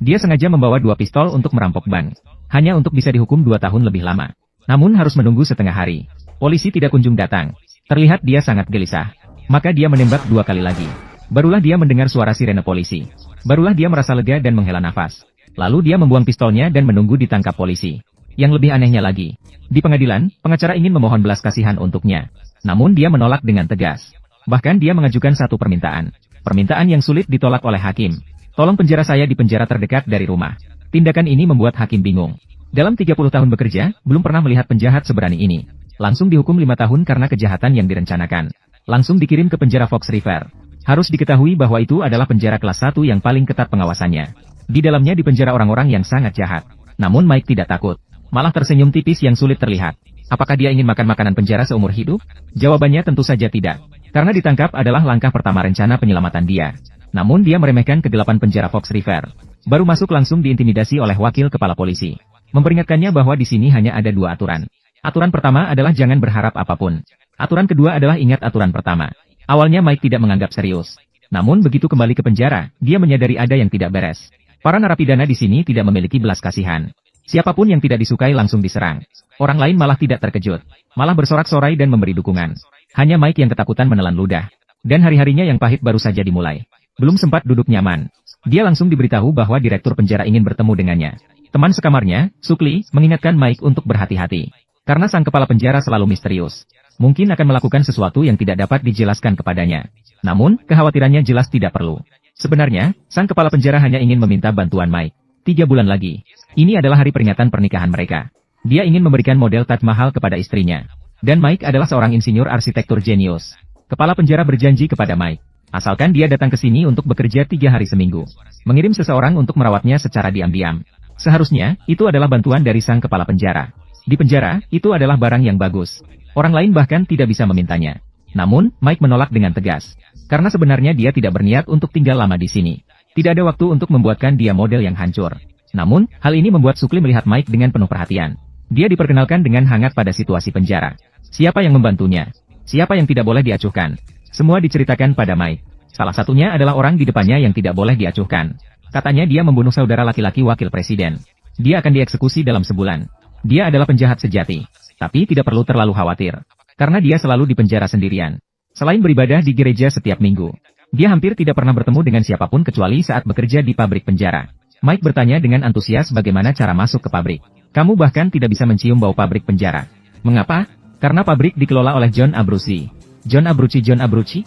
Dia sengaja membawa 2 pistol untuk merampok bank. Hanya untuk bisa dihukum 2 tahun lebih lama. Namun harus menunggu setengah hari. Polisi tidak kunjung datang. Terlihat dia sangat gelisah. Maka dia menembak 2 kali lagi. Barulah dia mendengar suara sirene polisi. Barulah dia merasa lega dan menghela nafas. Lalu dia membuang pistolnya dan menunggu ditangkap polisi. Yang lebih anehnya lagi, di pengadilan, pengacara ingin memohon belas kasihan untuknya. Namun dia menolak dengan tegas. Bahkan dia mengajukan satu permintaan. Permintaan yang sulit ditolak oleh hakim. Tolong penjara saya di penjara terdekat dari rumah. Tindakan ini membuat hakim bingung. Dalam 30 tahun bekerja, belum pernah melihat penjahat seberani ini. Langsung dihukum 5 tahun karena kejahatan yang direncanakan. Langsung dikirim ke penjara Fox River. Harus diketahui bahwa itu adalah penjara kelas 1 yang paling ketat pengawasannya. Di dalamnya dipenjara orang-orang yang sangat jahat. Namun Mike tidak takut. Malah tersenyum tipis yang sulit terlihat. Apakah dia ingin makan makanan penjara seumur hidup? Jawabannya tentu saja tidak. Karena ditangkap adalah langkah pertama rencana penyelamatan dia. Namun dia meremehkan kegelapan penjara Fox River. Baru masuk langsung diintimidasi oleh wakil kepala polisi. Memperingatkannya bahwa di sini hanya ada 2 aturan. Aturan pertama adalah jangan berharap apapun. Aturan kedua adalah ingat aturan pertama. Awalnya Mike tidak menganggap serius. Namun begitu kembali ke penjara, dia menyadari ada yang tidak beres. Para narapidana di sini tidak memiliki belas kasihan. Siapapun yang tidak disukai langsung diserang. Orang lain malah tidak terkejut. Malah bersorak-sorai dan memberi dukungan. Hanya Mike yang ketakutan menelan ludah. Dan hari-harinya yang pahit baru saja dimulai. Belum sempat duduk nyaman. Dia langsung diberitahu bahwa direktur penjara ingin bertemu dengannya. Teman sekamarnya, Sukli, mengingatkan Mike untuk berhati-hati. Karena sang kepala penjara selalu misterius. Mungkin akan melakukan sesuatu yang tidak dapat dijelaskan kepadanya. Namun, kekhawatirannya jelas tidak perlu. Sebenarnya, sang kepala penjara hanya ingin meminta bantuan Mike. 3 bulan lagi. Ini adalah hari peringatan pernikahan mereka. Dia ingin memberikan model Taj Mahal kepada istrinya. Dan Mike adalah seorang insinyur arsitektur jenius. Kepala penjara berjanji kepada Mike. Asalkan dia datang ke sini untuk bekerja 3 hari seminggu. Mengirim seseorang untuk merawatnya secara diam-diam. Seharusnya, itu adalah bantuan dari sang kepala penjara. Di penjara, itu adalah barang yang bagus. Orang lain bahkan tidak bisa memintanya. Namun, Mike menolak dengan tegas. Karena sebenarnya dia tidak berniat untuk tinggal lama di sini. Tidak ada waktu untuk membuatkan dia model yang hancur. Namun, hal ini membuat Sukli melihat Mike dengan penuh perhatian. Dia diperkenalkan dengan hangat pada situasi penjara. Siapa yang membantunya? Siapa yang tidak boleh diacuhkan? Semua diceritakan pada Mike. Salah satunya adalah orang di depannya yang tidak boleh diacuhkan. Katanya dia membunuh saudara laki-laki wakil presiden. Dia akan dieksekusi dalam sebulan. Dia adalah penjahat sejati. Tapi tidak perlu terlalu khawatir. Karena dia selalu di penjara sendirian. Selain beribadah di gereja setiap minggu. Dia hampir tidak pernah bertemu dengan siapapun kecuali saat bekerja di pabrik penjara. Mike bertanya dengan antusias bagaimana cara masuk ke pabrik. Kamu bahkan tidak bisa mencium bau pabrik penjara. Mengapa? Karena pabrik dikelola oleh John Abruzzi. John Abruzzi?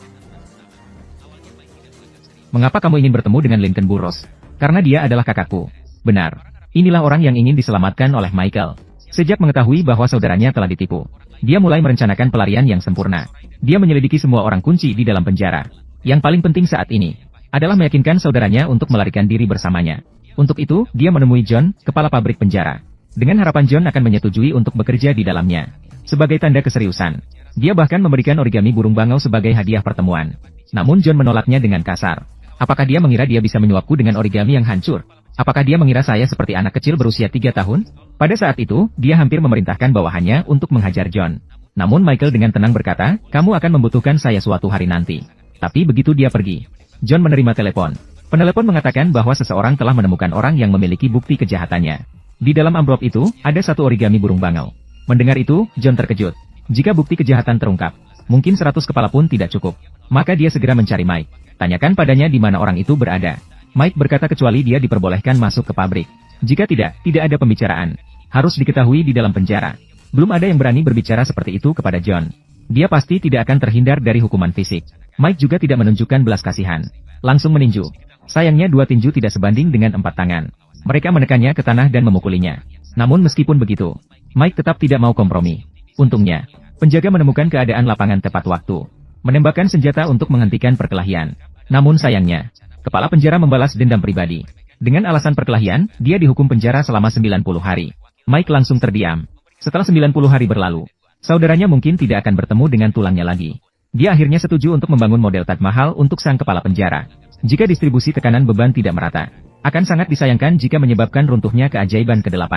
Mengapa kamu ingin bertemu dengan Lincoln Burrows? Karena dia adalah kakakku. Benar. Inilah orang yang ingin diselamatkan oleh Michael. Sejak mengetahui bahwa saudaranya telah ditipu, dia mulai merencanakan pelarian yang sempurna. Dia menyelidiki semua orang kunci di dalam penjara. Yang paling penting saat ini adalah meyakinkan saudaranya untuk melarikan diri bersamanya. Untuk itu, dia menemui John, kepala pabrik penjara. Dengan harapan John akan menyetujui untuk bekerja di dalamnya. Sebagai tanda keseriusan, dia bahkan memberikan origami burung bangau sebagai hadiah pertemuan. Namun John menolaknya dengan kasar. Apakah dia mengira dia bisa menyuapku dengan origami yang hancur? Apakah dia mengira saya seperti anak kecil berusia 3 tahun? Pada saat itu, dia hampir memerintahkan bawahannya untuk menghajar John. Namun Michael dengan tenang berkata, kamu akan membutuhkan saya suatu hari nanti. Tapi begitu dia pergi, John menerima telepon. Penelepon mengatakan bahwa seseorang telah menemukan orang yang memiliki bukti kejahatannya. Di dalam amplop itu, ada satu origami burung bangau. Mendengar itu, John terkejut. Jika bukti kejahatan terungkap, mungkin 100 kepala pun tidak cukup. Maka dia segera mencari Mike. Tanyakan padanya di mana orang itu berada. Mike berkata kecuali dia diperbolehkan masuk ke pabrik. Jika tidak ada pembicaraan. Harus diketahui di dalam penjara. Belum ada yang berani berbicara seperti itu kepada John. Dia pasti tidak akan terhindar dari hukuman fisik. Mike juga tidak menunjukkan belas kasihan. Langsung meninju. Sayangnya 2 tinju tidak sebanding dengan 4 tangan. Mereka menekannya ke tanah dan memukulinya. Namun meskipun begitu, Mike tetap tidak mau kompromi. Untungnya, penjaga menemukan keadaan lapangan tepat waktu. Menembakkan senjata untuk menghentikan perkelahian. Namun sayangnya, kepala penjara membalas dendam pribadi. Dengan alasan perkelahian, dia dihukum penjara selama 90 hari. Mike langsung terdiam. Setelah 90 hari berlalu, saudaranya mungkin tidak akan bertemu dengan tulangnya lagi. Dia akhirnya setuju untuk membangun model Taj Mahal untuk sang kepala penjara. Jika distribusi tekanan beban tidak merata, akan sangat disayangkan jika menyebabkan runtuhnya keajaiban ke-8.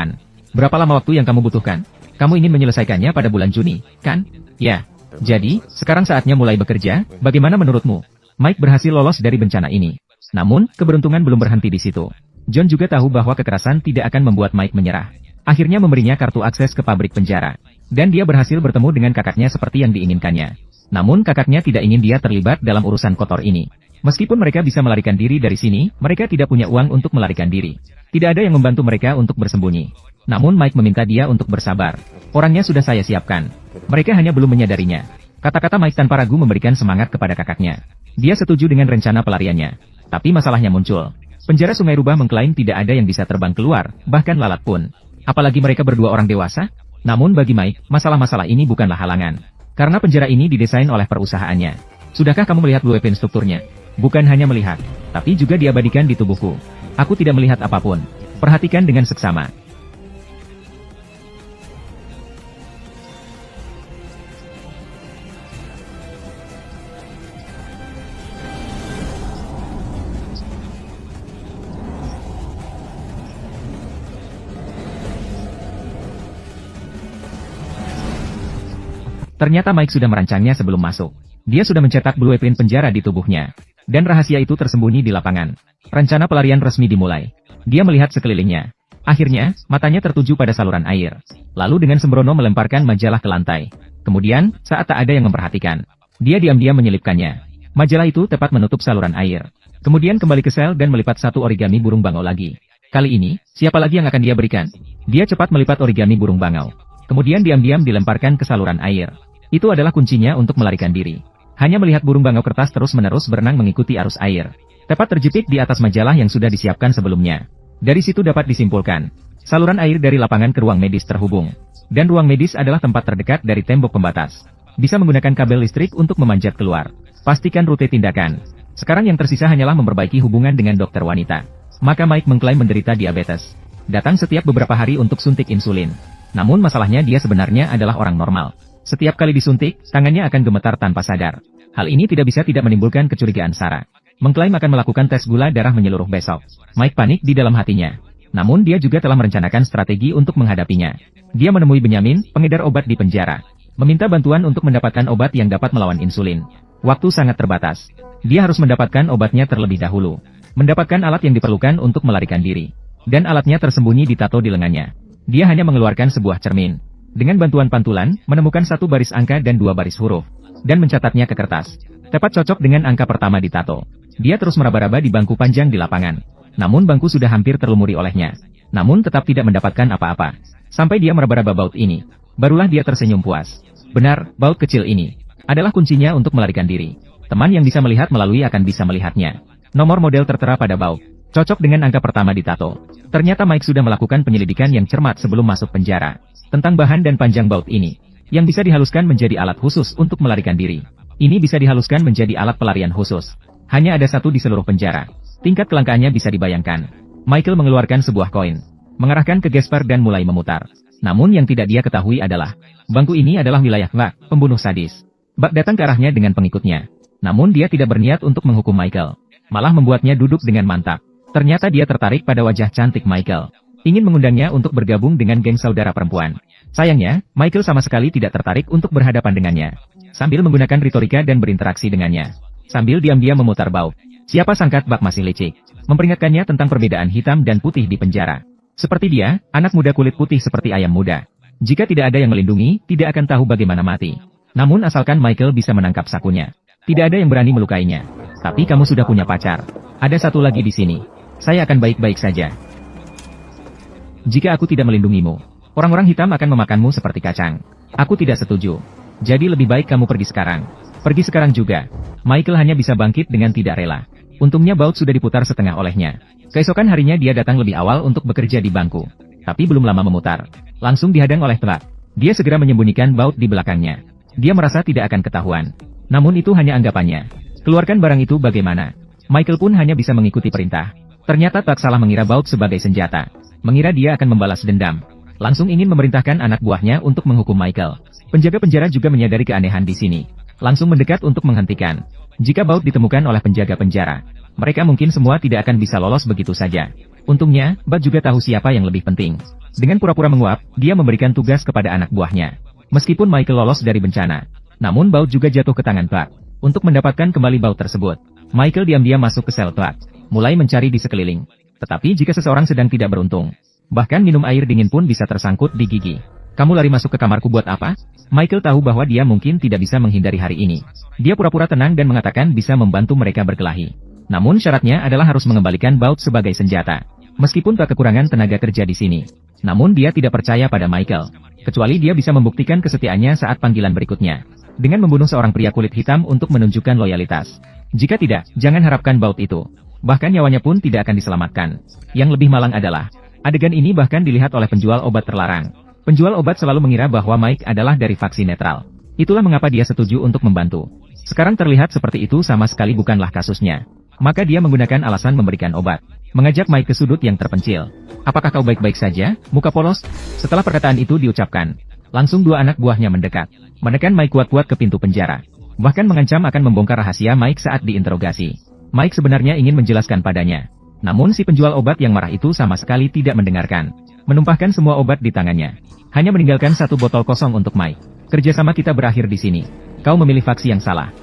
Berapa lama waktu yang kamu butuhkan? Kamu ingin menyelesaikannya pada bulan Juni, kan? Ya. Jadi, sekarang saatnya mulai bekerja, bagaimana menurutmu? Mike berhasil lolos dari bencana ini. Namun, keberuntungan belum berhenti di situ. John juga tahu bahwa kekerasan tidak akan membuat Mike menyerah. Akhirnya memberinya kartu akses ke pabrik penjara. Dan dia berhasil bertemu dengan kakaknya seperti yang diinginkannya. Namun kakaknya tidak ingin dia terlibat dalam urusan kotor ini. Meskipun mereka bisa melarikan diri dari sini, mereka tidak punya uang untuk melarikan diri. Tidak ada yang membantu mereka untuk bersembunyi. Namun Mike meminta dia untuk bersabar. Orangnya sudah saya siapkan. Mereka hanya belum menyadarinya. Kata-kata Mike tanpa ragu memberikan semangat kepada kakaknya. Dia setuju dengan rencana pelariannya. Tapi masalahnya muncul. Penjara Sungai Rubah mengklaim tidak ada yang bisa terbang keluar, bahkan lalat pun. Apalagi mereka berdua orang dewasa? Namun bagi Mike, masalah-masalah ini bukanlah halangan. Karena penjara ini didesain oleh perusahaannya. Sudahkah kamu melihat blueprint strukturnya? Bukan hanya melihat, tapi juga diabadikan di tubuhku. Aku tidak melihat apapun. Perhatikan dengan seksama. Ternyata Mike sudah merancangnya sebelum masuk. Dia sudah mencetak blueprint penjara di tubuhnya. Dan rahasia itu tersembunyi di lapangan. Rencana pelarian resmi dimulai. Dia melihat sekelilingnya. Akhirnya, matanya tertuju pada saluran air. Lalu dengan sembrono melemparkan majalah ke lantai. Kemudian, saat tak ada yang memperhatikan, dia diam-diam menyelipkannya. Majalah itu tepat menutup saluran air. Kemudian kembali ke sel dan melipat satu origami burung bangau lagi. Kali ini, siapa lagi yang akan dia berikan? Dia cepat melipat origami burung bangau. Kemudian diam-diam dilemparkan ke saluran air. Itu adalah kuncinya untuk melarikan diri. Hanya melihat burung bangau kertas terus-menerus berenang mengikuti arus air. Tepat terjepit di atas majalah yang sudah disiapkan sebelumnya. Dari situ dapat disimpulkan, saluran air dari lapangan ke ruang medis terhubung. Dan ruang medis adalah tempat terdekat dari tembok pembatas. Bisa menggunakan kabel listrik untuk memanjat keluar. Pastikan rute tindakan. Sekarang yang tersisa hanyalah memperbaiki hubungan dengan dokter wanita. Maka Mike mengklaim menderita diabetes. Datang setiap beberapa hari untuk suntik insulin. Namun masalahnya dia sebenarnya adalah orang normal. Setiap kali disuntik, tangannya akan gemetar tanpa sadar. Hal ini tidak bisa tidak menimbulkan kecurigaan Sarah. Mengklaim akan melakukan tes gula darah menyeluruh besok. Mike panik di dalam hatinya. Namun dia juga telah merencanakan strategi untuk menghadapinya. Dia menemui Benyamin, pengedar obat di penjara. Meminta bantuan untuk mendapatkan obat yang dapat melawan insulin. Waktu sangat terbatas. Dia harus mendapatkan obatnya terlebih dahulu. Mendapatkan alat yang diperlukan untuk melarikan diri. Dan alatnya tersembunyi di tato di lengannya. Dia hanya mengeluarkan sebuah cermin. Dengan bantuan pantulan, menemukan satu baris angka dan dua baris huruf. Dan mencatatnya ke kertas. Tepat cocok dengan angka pertama di tato. Dia terus meraba-raba di bangku panjang di lapangan. Namun bangku sudah hampir terlumuri olehnya. Namun tetap tidak mendapatkan apa-apa. Sampai dia meraba-raba baut ini. Barulah dia tersenyum puas. Benar, baut kecil ini adalah kuncinya untuk melarikan diri. Teman yang bisa melihat melalui akan bisa melihatnya. Nomor model tertera pada baut. Cocok dengan angka pertama di tato. Ternyata Mike sudah melakukan penyelidikan yang cermat sebelum masuk penjara. Tentang bahan dan panjang baut ini. Yang bisa dihaluskan menjadi alat khusus untuk melarikan diri. Ini bisa dihaluskan menjadi alat pelarian khusus. Hanya ada satu di seluruh penjara. Tingkat kelangkaannya bisa dibayangkan. Michael mengeluarkan sebuah koin. Mengarahkan ke Gaspar dan mulai memutar. Namun yang tidak dia ketahui adalah, bangku ini adalah wilayah Buck, pembunuh sadis. Buck datang ke arahnya dengan pengikutnya. Namun dia tidak berniat untuk menghukum Michael. Malah membuatnya duduk dengan mantap. Ternyata dia tertarik pada wajah cantik Michael. Ingin mengundangnya untuk bergabung dengan geng saudara perempuan. Sayangnya, Michael sama sekali tidak tertarik untuk berhadapan dengannya. Sambil menggunakan retorika dan berinteraksi dengannya. Sambil diam-diam memutar baut. Siapa sangka Buck masih licik. Memperingatkannya tentang perbedaan hitam dan putih di penjara. Seperti dia, anak muda kulit putih seperti ayam muda. Jika tidak ada yang melindungi, tidak akan tahu bagaimana mati. Namun asalkan Michael bisa menangkap sakunya. Tidak ada yang berani melukainya. Tapi kamu sudah punya pacar. Ada satu lagi di sini. Saya akan baik-baik saja. Jika aku tidak melindungimu, orang-orang hitam akan memakanmu seperti kacang. Aku tidak setuju. Jadi lebih baik kamu pergi sekarang. Pergi sekarang juga. Michael hanya bisa bangkit dengan tidak rela. Untungnya baut sudah diputar setengah olehnya. Keesokan harinya dia datang lebih awal untuk bekerja di bangku. Tapi belum lama memutar. Langsung dihadang oleh Buck. Dia segera menyembunyikan baut di belakangnya. Dia merasa tidak akan ketahuan. Namun itu hanya anggapannya. Keluarkan barang itu bagaimana? Michael pun hanya bisa mengikuti perintah. Ternyata Buck salah mengira baut sebagai senjata. Mengira dia akan membalas dendam. Langsung ingin memerintahkan anak buahnya untuk menghukum Michael. Penjaga penjara juga menyadari keanehan di sini. Langsung mendekat untuk menghentikan. Jika baut ditemukan oleh penjaga penjara, mereka mungkin semua tidak akan bisa lolos begitu saja. Untungnya, Buck juga tahu siapa yang lebih penting. Dengan pura-pura menguap, dia memberikan tugas kepada anak buahnya. Meskipun Michael lolos dari bencana, namun baut juga jatuh ke tangan Buck. Untuk mendapatkan kembali baut tersebut, Michael diam-diam masuk ke sel Buck. Mulai mencari di sekeliling. Tetapi jika seseorang sedang tidak beruntung, bahkan minum air dingin pun bisa tersangkut di gigi. Kamu lari masuk ke kamarku buat apa? Michael tahu bahwa dia mungkin tidak bisa menghindari hari ini. Dia pura-pura tenang dan mengatakan bisa membantu mereka berkelahi. Namun syaratnya adalah harus mengembalikan baut sebagai senjata. Meskipun tak kekurangan tenaga kerja di sini. Namun dia tidak percaya pada Michael. Kecuali dia bisa membuktikan kesetiaannya saat panggilan berikutnya. Dengan membunuh seorang pria kulit hitam untuk menunjukkan loyalitas. Jika tidak, jangan harapkan baut itu. Bahkan nyawanya pun tidak akan diselamatkan. Yang lebih malang adalah, adegan ini bahkan dilihat oleh penjual obat terlarang. Penjual obat selalu mengira bahwa Mike adalah dari faksi netral. Itulah mengapa dia setuju untuk membantu. Sekarang terlihat seperti itu sama sekali bukanlah kasusnya. Maka dia menggunakan alasan memberikan obat. Mengajak Mike ke sudut yang terpencil. Apakah kau baik-baik saja, muka polos? Setelah perkataan itu diucapkan, langsung dua anak buahnya mendekat. Menekan Mike kuat-kuat ke pintu penjara. Bahkan mengancam akan membongkar rahasia Mike saat diinterogasi. Mike sebenarnya ingin menjelaskan padanya. Namun si penjual obat yang marah itu sama sekali tidak mendengarkan. Menumpahkan semua obat di tangannya. Hanya meninggalkan satu botol kosong untuk Mike. Kerjasama kita berakhir di sini. Kau memilih faksi yang salah.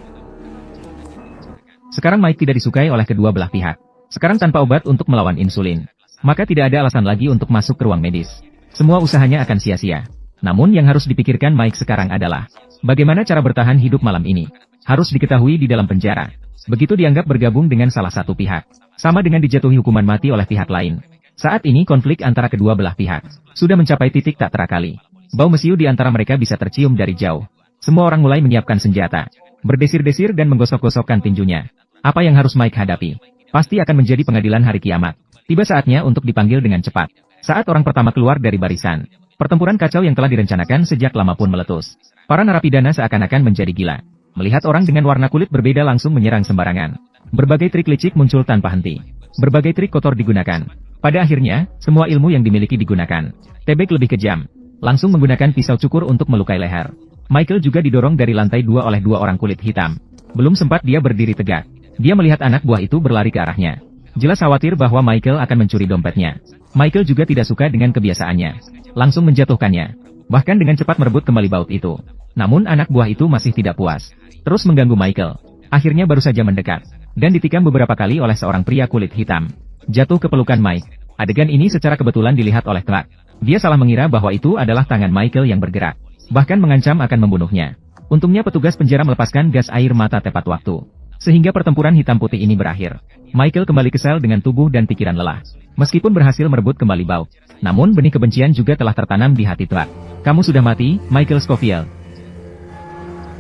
Sekarang Mike tidak disukai oleh kedua belah pihak. Sekarang tanpa obat untuk melawan insulin. Maka tidak ada alasan lagi untuk masuk ke ruang medis. Semua usahanya akan sia-sia. Namun yang harus dipikirkan Mike sekarang adalah, bagaimana cara bertahan hidup malam ini. Harus diketahui di dalam penjara. Begitu dianggap bergabung dengan salah satu pihak. Sama dengan dijatuhi hukuman mati oleh pihak lain. Saat ini konflik antara kedua belah pihak sudah mencapai titik tak terakali. Bau mesiu di antara mereka bisa tercium dari jauh. Semua orang mulai menyiapkan senjata, berdesir-desir dan menggosok-gosokkan tinjunya. Apa yang harus Mike hadapi? Pasti akan menjadi pengadilan hari kiamat. Tiba saatnya untuk dipanggil dengan cepat. Saat orang pertama keluar dari barisan, pertempuran kacau yang telah direncanakan sejak lama pun meletus. Para narapidana seakan-akan menjadi gila. Melihat orang dengan warna kulit berbeda langsung menyerang sembarangan. Berbagai trik licik muncul tanpa henti. Berbagai trik kotor digunakan. Pada akhirnya, semua ilmu yang dimiliki digunakan. Tebek lebih kejam. Langsung menggunakan pisau cukur untuk melukai leher. Michael juga didorong dari lantai 2 oleh dua orang kulit hitam. Belum sempat dia berdiri tegak. Dia melihat anak buah itu berlari ke arahnya. Jelas khawatir bahwa Michael akan mencuri dompetnya. Michael juga tidak suka dengan kebiasaannya. Langsung menjatuhkannya. Bahkan dengan cepat merebut kembali baut itu. Namun anak buah itu masih tidak puas. Terus mengganggu Michael. Akhirnya baru saja mendekat. Dan ditikam beberapa kali oleh seorang pria kulit hitam. Jatuh ke pelukan Mike. Adegan ini secara kebetulan dilihat oleh Clark. Dia salah mengira bahwa itu adalah tangan Michael yang bergerak. Bahkan mengancam akan membunuhnya. Untungnya petugas penjara melepaskan gas air mata tepat waktu. Sehingga pertempuran hitam putih ini berakhir. Michael kembali ke sel dengan tubuh dan pikiran lelah. Meskipun berhasil merebut kembali baut. Namun benih kebencian juga telah tertanam di hati Clark. Kamu sudah mati, Michael Scofield.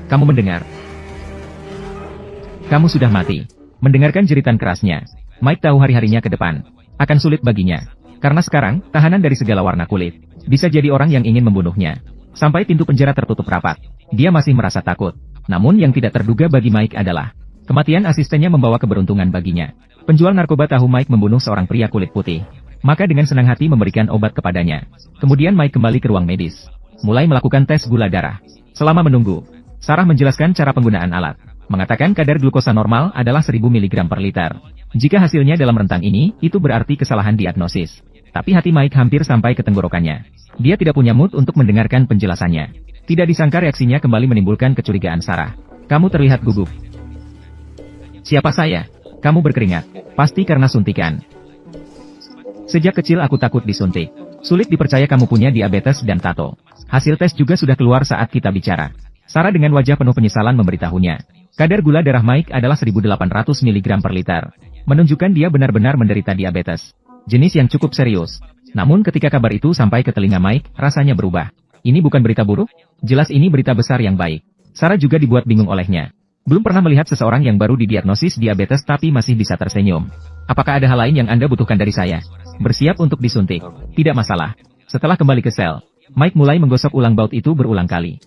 Kamu mendengar? Kamu sudah mati. Mendengarkan jeritan kerasnya. Mike tahu hari-harinya ke depan akan sulit baginya. Karena sekarang, tahanan dari segala warna kulit bisa jadi orang yang ingin membunuhnya. Sampai pintu penjara tertutup rapat, dia masih merasa takut. Namun yang tidak terduga bagi Mike adalah kematian asistennya membawa keberuntungan baginya. Penjual narkoba tahu Mike membunuh seorang pria kulit putih. Maka dengan senang hati memberikan obat kepadanya. Kemudian Mike kembali ke ruang medis. Mulai melakukan tes gula darah. Selama menunggu, Sarah menjelaskan cara penggunaan alat. Mengatakan kadar glukosa normal adalah 1000 mg per liter. Jika hasilnya dalam rentang ini, itu berarti kesalahan diagnosis. Tapi hati Mike hampir sampai ke tenggorokannya. Dia tidak punya mood untuk mendengarkan penjelasannya. Tidak disangka reaksinya kembali menimbulkan kecurigaan Sarah. Kamu terlihat gugup. Siapa saya? Kamu berkeringat. Pasti karena suntikan. Sejak kecil aku takut disuntik. Sulit dipercaya kamu punya diabetes dan tato. Hasil tes juga sudah keluar saat kita bicara. Sarah dengan wajah penuh penyesalan memberitahunya. Kadar gula darah Mike adalah 1800 mg per liter. Menunjukkan dia benar-benar menderita diabetes. Jenis yang cukup serius. Namun ketika kabar itu sampai ke telinga Mike, rasanya berubah. Ini bukan berita buruk? Jelas ini berita besar yang baik. Sarah juga dibuat bingung olehnya. Belum pernah melihat seseorang yang baru didiagnosis diabetes tapi masih bisa tersenyum. Apakah ada hal lain yang Anda butuhkan dari saya? Bersiap untuk disuntik. Tidak masalah. Setelah kembali ke sel, Mike mulai menggosok ulang baut itu berulang kali.